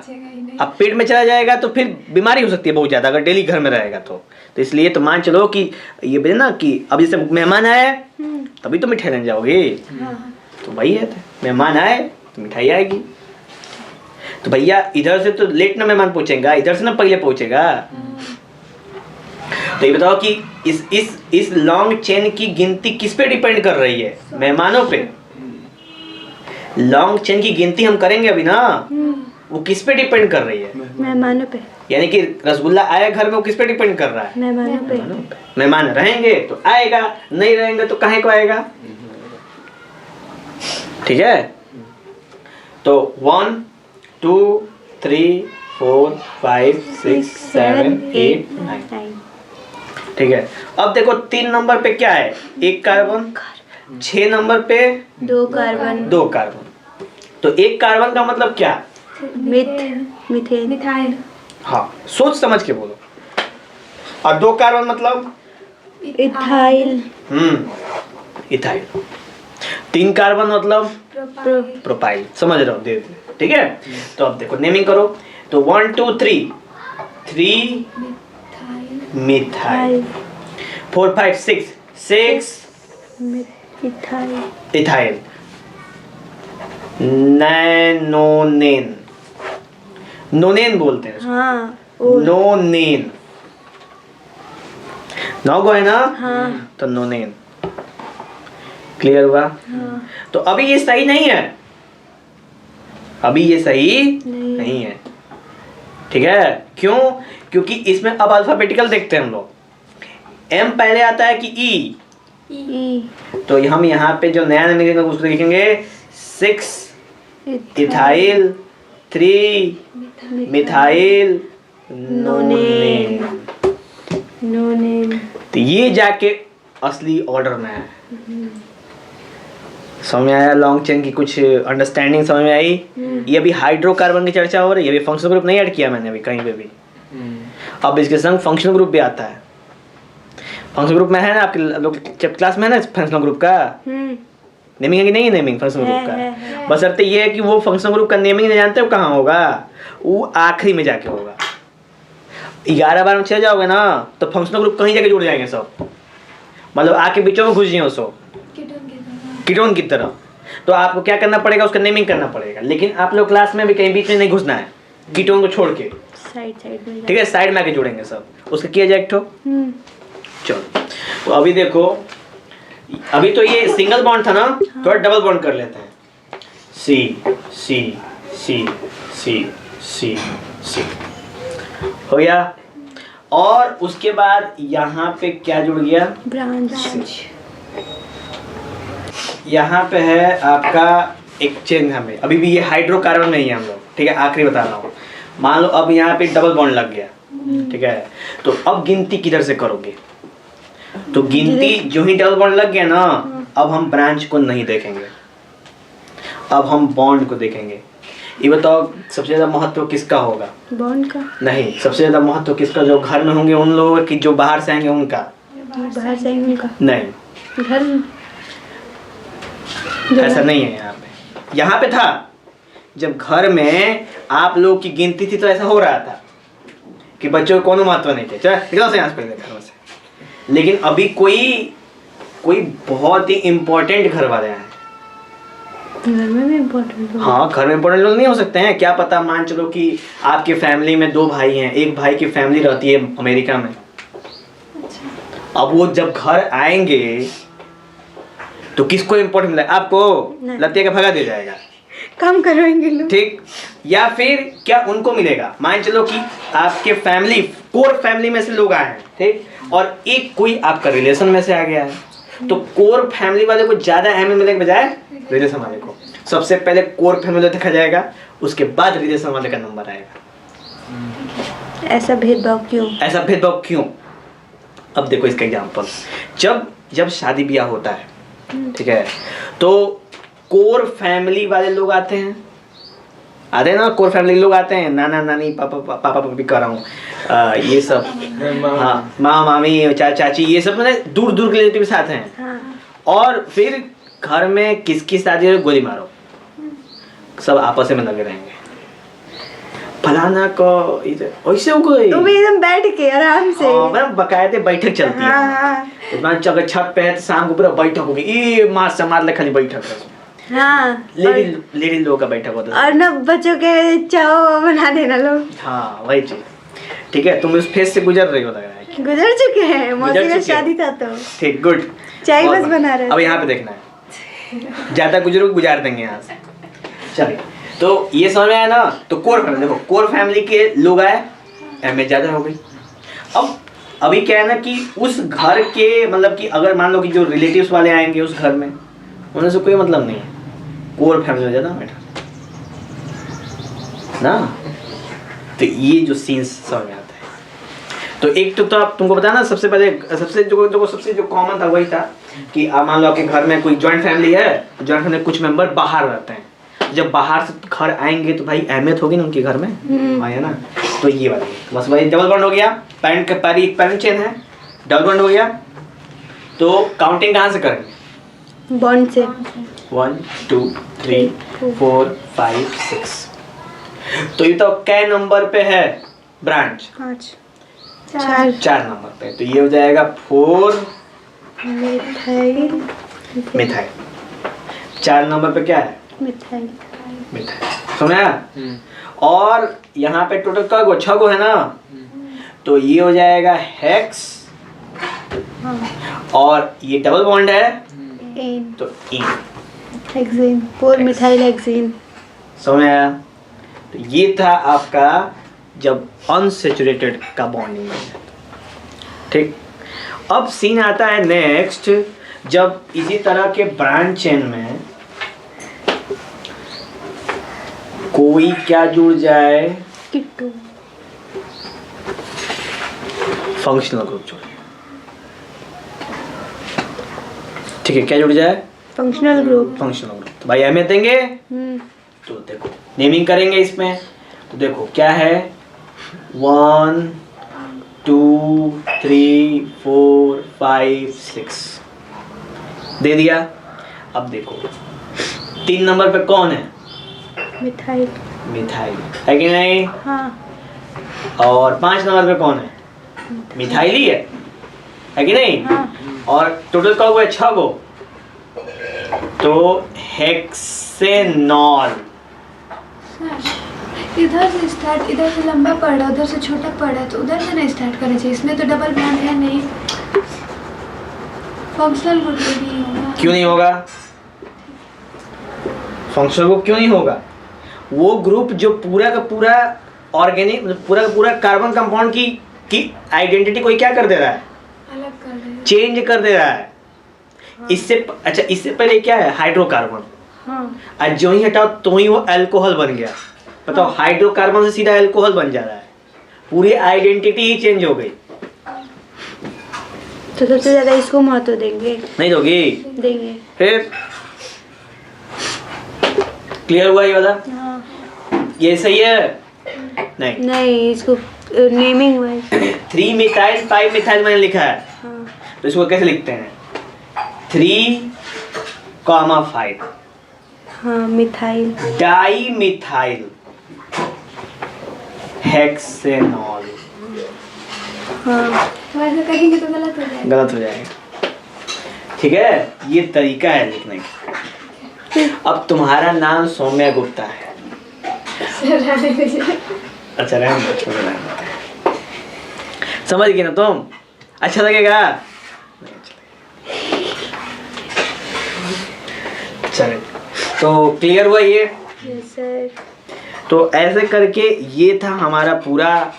अब पेट में चला जाएगा तो फिर बीमारी हो सकती है बहुत ज्यादा, अगर डेली घर में रहेगा तो इसलिए तो मान चलो कि ये बोले ना कि अब जैसे मेहमान आए तभी तो मिठाई लेने जाओगे। तो वही है, मेहमान आए तो मिठाई आएगी। तो भैया इधर से तो लेट ना मेहमान पहुंचेगा, इधर से ना पहले पहुंचेगा। तो ये बताओ कि इस लॉन्ग चेन की गिनती किस पे डिपेंड कर रही है? मेहमानों पे। लॉन्ग चेन की गिनती हम करेंगे अभी ना, वो किस पे डिपेंड कर रही है? मेहमानों पे। यानी कि रसगुल्ला आया घर में, वो किस पे डिपेंड कर रहा है? मेहमानों पे। मेहमान रहेंगे तो आएगा, नहीं रहेंगे तो काहे को आएगा? ठीक है। तो 1 2 3 4 5 6 7 8 9। ठीक है। अब देखो 3 नंबर पे क्या है? 1 कार्बन। 6 नंबर पे 2 कार्बन। 2 कार्बन। तो 1 कार्बन का मतलब क्या? मीथेन। मिथाइल। हाँ, सोच समझ के बोलो। और 2 कार्बन मतलब इथाइल। इथाइल। 3 कार्बन मतलब प्रोपाइल। प्रोपाइल। समझ रहे हो? धीरे धीरे। ठीक है। तो अब देखो नेमिंग करो। तो 1 2 3 3 मिथाइल। 4 5 6 6 इथाइल। इथाइल। नैनोनेन। नोनेन बोलते हैं। हाँ। नोनेन। नौ गो है ना? हाँ। तो नोनेन। क्लियर हुआ? हाँ। तो अभी ये सही नहीं है, अभी ये सही नहीं है। ठीक है। क्यों? क्योंकि इसमें अब अल्फाबेटिकल देखते हैं हम लोग। एम पहले आता है कि ई? ई। तो हम यहाँ पे जो नया लिखेंगे उसको लिखेंगे 6 इथाइल 3 मिथाइल नोनेन। नोनेन। तो ये जाके असली ऑर्डर में है। समझ में आया? लॉन्ग चेन की कुछ अंडरस्टैंडिंग समझ में आई? ये अभी हाइड्रोकार्बन की चर्चा हो रही है, अभी फंक्शनल ग्रुप नहीं ऐड किया मैंने अभी कहीं पे भी। अब इसके संग फंक्शनल ग्रुप भी आता है। फंक्शनल ग्रुप में है ना आपके लोग जब क्लास में है ना फंक्शनल ग्रुप का नेमिंग है कि नहीं है? नेमिंग फंक्शनल ग्रुप का। बस अर्थ ये है कि वो फंक्शनल ग्रुप का नेमिंग नहीं जानते हो कहाँ होगा? वो आखिरी में जाके होगा। 11 बार में चले जाओगे ना तो फंक्शनल ग्रुप कहीं जाके जुड़ जाएंगे सब, मतलब आके बीचों में घुस जाए सब कीटोन की तरह। तो आपको क्या करना पड़ेगा? उसका नेमिंग करना पड़ेगा। लेकिन आप लोग क्लास में भी कहीं बीच में नहीं घुसना है, कीटोन को छोड़ के। साइड में। ठीक है, साइड में आके जुड़ेंगे सब। उसका किया जाए एक ठो। चलो तो अभी देखो, अभी तो ये सिंगल बॉन्ड था ना, थोड़ा डबल बॉन्ड कर लेते हैं। सी सी सी सी सी सी हो गया। और उसके बाद यहाँ पे क्या जुड़ गया? ब्रांच। यहाँ पे है आपका एक चेन। हमें अभी भी ये हाइड्रोकार्बन में ही है हम लोग। ठीक है, आखिरी बता रहा हूँ। मान लो अब यहाँ पे डबल बॉन्ड लग गया। ठीक है, तो अब गिनती किधर से करोगे? तो गिनती जो ही डबल बॉन्ड लग गया ना, अब हम ब्रांच को नहीं देखेंगे, अब हम बॉन्ड को देखेंगे। ये बताओ सबसे ज्यादा महत्व किसका होगा? बॉन्ड का। नहीं, सबसे ज्यादा महत्व किसका? जो घर में होंगे उन लोगों की, जो बाहर से आएंगे उनका? बाहर से उनका नहीं, घर। ऐसा नहीं है। यहाँ पे था जब घर में आप लोग की गिनती थी तो ऐसा हो रहा था कि बच्चों को कोनो महत्व नहीं थे। चलो से यहाँ से पहले घर से। लेकिन अभी कोई बहुत ही इम्पोर्टेंट घर वाले हैं। घर में भी इम्पोर्टेंट। हाँ, घर में इम्पोर्टेंट लोग नहीं हो सकते हैं? क्या पता, मान चलो कि आपके फैमिली में 2 भाई हैं, एक भाई की फैमिली रहती है अमेरिका में। अब वो जब घर आएंगे तो किसको इम्पोर्टेंट मिलेगा? आपको लतिया का भगा दे जाएगा, काम करवाएंगे लोग। ठीक। या फिर क्या उनको मिलेगा? मान चलो कि आपके फैमिली कोर फैमिली में से लोग आए हैं, ठीक, और एक कोई आपका रिलेशन में से आ गया है, तो कोर फैमिली वाले को ज्यादा अहमियत मिलने के बजाय रिलेशन वाले को सबसे पहले कोर फैमिली देखा जाएगा, उसके बाद रिलेशन वाले का नंबर आएगा। ऐसा भेदभाव क्यों? ऐसा भेदभाव क्यों? अब देखो इसका एग्जाम्पल। जब शादी ब्याह होता है, ठीक है, तो कोर फैमिली वाले लोग आते हैं ना, कोर फैमिली लोग आते हैं, नाना नानी पापा पापी कर रहा हूँ, ये सब, हाँ, माँ मामी चाची, ये सब मैंने दूर दूर के रिलेटिव साथ हैं। हाँ। और फिर घर में किसकी शादी हो, गोली मारो, सब आपस में लगे रहेंगे। फलाना को ऐसे हो गई, तो भी एकदम बैठ के आराम से, बकायदे बैठक चलती है। हाँ। छत पे है तो शाम को पूरा बैठक होगी, ये मार समार ले खाली बैठक है। हाँ लेडी लोग का बैठक होता था। और ना बच्चों के चाव बना देना लोग। हाँ वही चीज। ठीक है, तुम उस फेज से गुजर रही हो लग रहा है। गुजर चुके हैं, मौसी का शादी था तो ठीक, गुड। चाय बस बना रहे। अब यहाँ पे देखना है, ज्यादा गुजार देंगे यहाँ से। चलिए, तो ये समझ में आया ना। तो कोर फैमिली, देखो कोर फैमिली के लोग आए, अहमियत ज्यादा हो गई। अब अभी क्या है ना कि उस घर के मतलब कि अगर मान लो कि जो रिलेटिव्स वाले आएंगे उस घर में, उन्हें से कोई मतलब नहीं है, कोर फैमिली में ज्यादा बैठा ना। तो ये जो सीन्स समझ में आता है। तो एक तो आप तुमको बताया ना, सबसे पहले सबसे जो कॉमन था वही था कि मान लो आपके घर में कोई जॉइंट फैमिली है, जॉइंट फैमिली कुछ मेंबर बाहर रहते हैं, जब बाहर से घर आएंगे तो भाई अहमियत होगी ना उनके घर में, है ना। तो ये वाली बस वही डबल बॉन्ड हो गया, पैरेंट का पैरेंट चेन है, डबल बॉन्ड हो गया। तो काउंटिंग कहाँ से करेंगे? बॉन्ड से। 1 2 3 4 5 6। तो ये तो कै नंबर पे है ब्रांच? 4 नंबर पे। तो ये हो जाएगा 4 मिथाइल। 4 नंबर पे क्या है? मिथाइल। सुना? और यहाँ पे टोटल क्या गो? 6 गो है ना। तो ये हो जाएगा हेक्स। और ये डबल बॉन्ड है तो हेक्सेन, 4 मिथाइल हेक्सेन। समझ आया? तो ये था आपका जब अनसैचुरेटेड का बॉन्डिंग बन जाता। ठीक, अब सीन आता है नेक्स्ट, जब इसी तरह के ब्रांच चेन में कोई क्या जुड़ जाए? किट्टू। फंक्शनल ग्रुप जुड़ जाए। ठीक है, क्या जुड़ जाए? Functional group. तो भाई अहमियत देंगे। तो देखो नेमिंग करेंगे इसमें। तो देखो क्या है, 1 2 3 4 5 6 दे दिया। अब देखो 3 नंबर पे कौन है? मिथाइल है कि नहीं? हाँ। और 5 नंबर पे कौन है? मिथाइल ही है कि नहीं? हाँ। और टोटल का हुआ है 6 गो। तो हेक्सेनॉल। इधर से स्टार्ट, इधर से लंबा पड़ रहा है, उधर से छोटा पड़ रहा है, तो उधर से नहीं स्टार्ट करना चाहिए। इसमें तो डबल बॉन्ड है नहीं, फंक्शनल ग्रुप नहीं होगा। क्यों नहीं होगा? फंक्शनल ग्रुप क्यों नहीं होगा? वो ग्रुप जो पूरा का पूरा ऑर्गेनिक, पूरा का पूरा कार्बन कंपाउंड की आइडेंटिटी कोई क्या कर दे रहा है? अलग कर रहे हैं, चेंज कर दे रहा है। इससे अच्छा, इससे पहले क्या है? हाइड्रोकार्बन। आज जो ही हटाओ तो ही वो अल्कोहल बन गया। बताओ, हाइड्रोकार्बन से सीधा अल्कोहल बन जा रहा है, पूरी आइडेंटिटी ही चेंज हो गई। तो सबसे ज्यादा इसको महत्व देंगे? नहीं दोगी? देंगे। फिर क्लियर हुआ ये वाला? हाँ। ये सही है? नहीं, इसको नेमिंग वाइज 3 मिथाइल 5 मिथाइल मैंने लिखा है। हाँ। तो इसको कैसे लिखते हैं? 3,5 हाँ, मिथाइल डाई मिथाइल हेक्सेनॉल। हाँ। तो ऐसा करेंगे तो गलत हो जाएगा। गलत हो जाएगा। ठीक है, ये तरीका है लिखने का। अब तुम्हारा नाम सौम्या गुप्ता है। अच्छा रहने दो, छोड़ो रहने दो। समझ गए ना तुम? अच्छा लगेगा? चलो, तो क्लियर हुआ ये? Yes sir. तो ऐसे करके ये था हमारा पूरा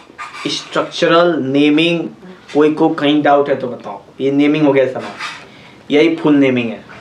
स्ट्रक्चरल नेमिंग। कोई को कहीं डाउट है तो बताओ। ये नेमिंग हो गया समाज, यही फुल नेमिंग है।